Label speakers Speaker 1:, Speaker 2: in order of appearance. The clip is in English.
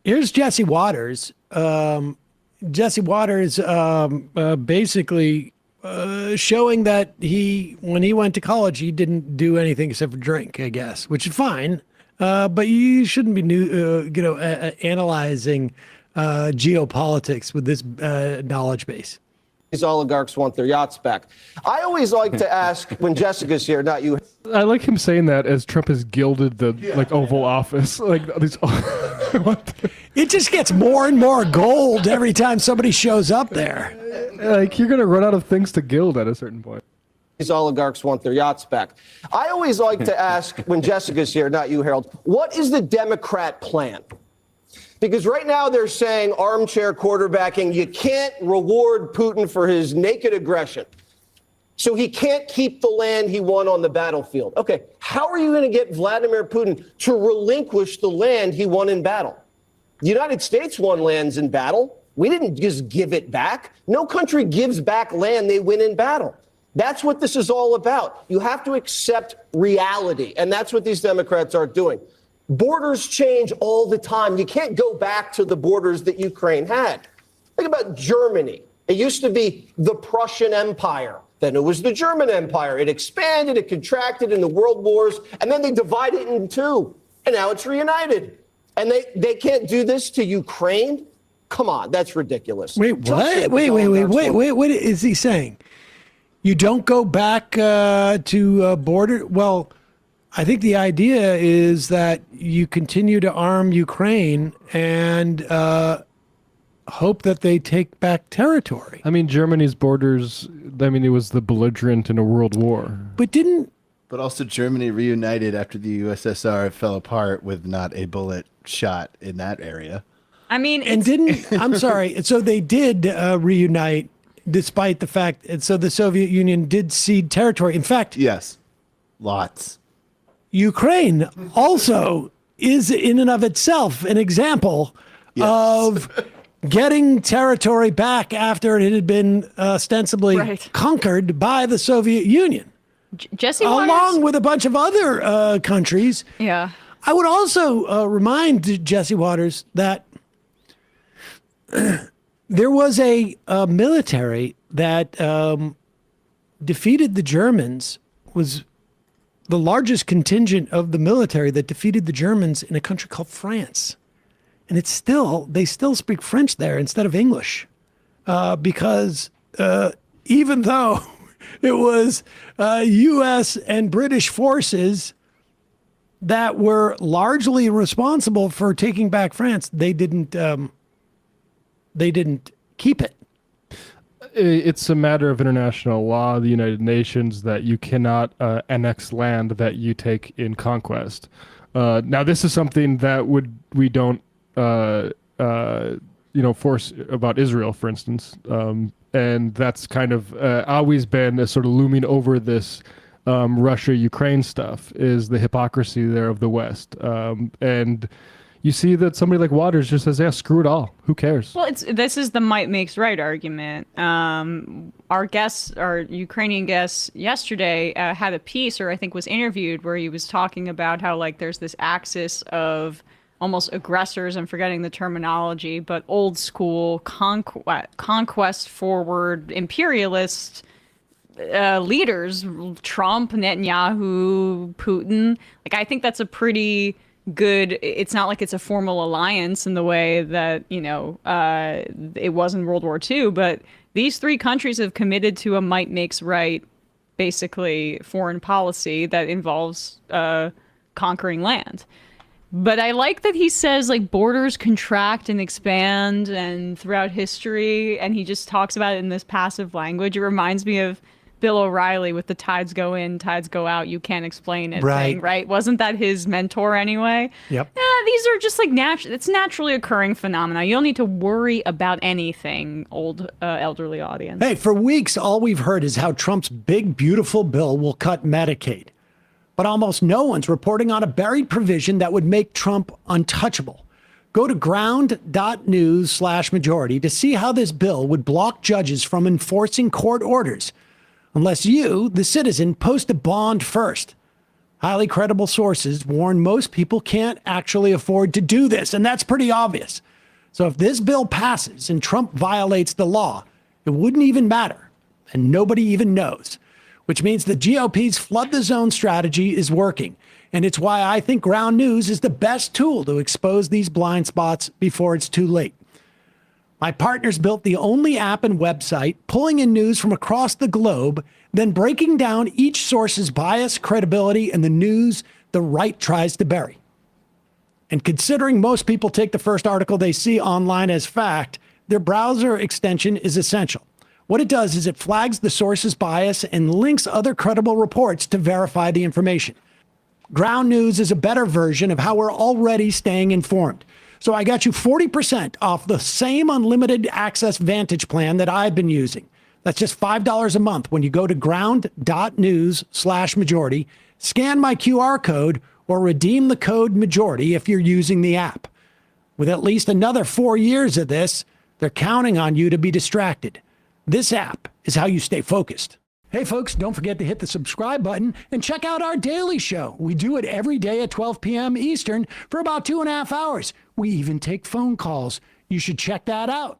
Speaker 1: Here's Jesse Waters. Jesse Waters basically showing that when he went to college, he didn't do anything except for drink, I guess, which is fine. But you shouldn't be analyzing geopolitics with this knowledge base.
Speaker 2: These oligarchs want their yachts back. I always like to ask when Jessica's here, not you.
Speaker 3: I like him saying that as Trump has gilded the Oval Office. These.
Speaker 1: It just gets more and more gold every time somebody shows up there.
Speaker 3: You're gonna run out of things to gild at a certain point.
Speaker 2: These oligarchs want their yachts back. I always like to ask when Jessica's here, not you, Harold, what is the Democrat plan? Because right now they're saying armchair quarterbacking, you can't reward Putin for his naked aggression. So he can't keep the land he won on the battlefield. Okay, how are you going to get Vladimir Putin to relinquish the land he won in battle? The United States won lands in battle. We didn't just give it back. No country gives back land they win in battle. That's what this is all about. You have to accept reality, and that's what these Democrats are doing. Borders change all the time. You can't go back to the borders that Ukraine had. Think about Germany. It used to be the Prussian Empire. Then it was the German Empire. It expanded, it contracted in the world wars, and then they divided it in two. And now it's reunited. And they can't do this to Ukraine? Come on, that's ridiculous.
Speaker 1: Wait, what? Wait. What is he saying? You don't go back to border? Well, I think the idea is that you continue to arm Ukraine and hope that they take back territory.
Speaker 3: I mean, Germany's borders, it was the belligerent in a world war.
Speaker 4: But also Germany reunited after the USSR fell apart with not a bullet shot in that area.
Speaker 1: I'm sorry. So they did reunite despite the fact, and so the Soviet Union did cede territory. In fact,
Speaker 4: yes, lots.
Speaker 1: Ukraine also is in and of itself an example of getting territory back after it had been ostensibly conquered by the Soviet Union.
Speaker 5: Jesse
Speaker 1: along with a bunch of other countries.
Speaker 5: Yeah.
Speaker 1: I would also remind Jesse Waters that there was a military that defeated the Germans, was the largest contingent of the military that defeated the Germans in a country called France. And they still speak French there instead of English. Because even though it was U.S. and British forces that were largely responsible for taking back France, they didn't keep it.
Speaker 3: It's a matter of international law, the United Nations, that you cannot annex land that you take in conquest. Now, this is something that we don't force about Israel, for instance, and that's kind of always been a sort of looming over this Russia-Ukraine stuff, is the hypocrisy there of the West, and you see that somebody like Waters just says, yeah, screw it all. Who cares?
Speaker 5: Well, this is the might makes right argument. Our Ukrainian guest yesterday had a piece, or I think was interviewed, where he was talking about how there's this axis of almost aggressors, I'm forgetting the terminology, but old school conquest forward imperialist leaders, Trump, Netanyahu, Putin. I think that's a pretty good, it's not like it's a formal alliance in the way that, it was in World War II, but these three countries have committed to a might makes right, basically, foreign policy that involves conquering land. But I like that he says borders contract and expand and throughout history, and he just talks about it in this passive language. It reminds me of Bill O'Reilly with the tides go in, tides go out, you can't explain it thing, right? Wasn't that his mentor anyway?
Speaker 1: Yep.
Speaker 5: Yeah, these are just it's naturally occurring phenomena. You don't need to worry about anything, elderly audience.
Speaker 1: Hey, for weeks, all we've heard is how Trump's big, beautiful bill will cut Medicaid. But almost no one's reporting on a buried provision that would make Trump untouchable. Go to ground.news/majority to see how this bill would block judges from enforcing court orders unless you, the citizen, post a bond first. Highly credible sources warn most people can't actually afford to do this, and that's pretty obvious. So if this bill passes and Trump violates the law, it wouldn't even matter, and nobody even knows, which means the GOP's flood the zone strategy is working. And it's why I think Ground News is the best tool to expose these blind spots before it's too late. My partners built the only app and website pulling in news from across the globe, then breaking down each source's bias, credibility, and the news the right tries to bury. And considering most people take the first article they see online as fact, their browser extension is essential. What it does is it flags the source's bias and links other credible reports to verify the information. Ground News is a better version of how we're already staying informed. So I got you 40% off the same unlimited access Vantage plan that I've been using. That's just $5 a month when you go to ground.news/majority, scan my QR code, or redeem the code majority if you're using the app. With at least another 4 years of this, they're counting on you to be distracted. This app is how you stay focused. Hey folks, don't forget to hit the subscribe button and check out our daily show. We do it every day at 12 p.m. Eastern for about 2.5 hours. We even take phone calls. You should check that out.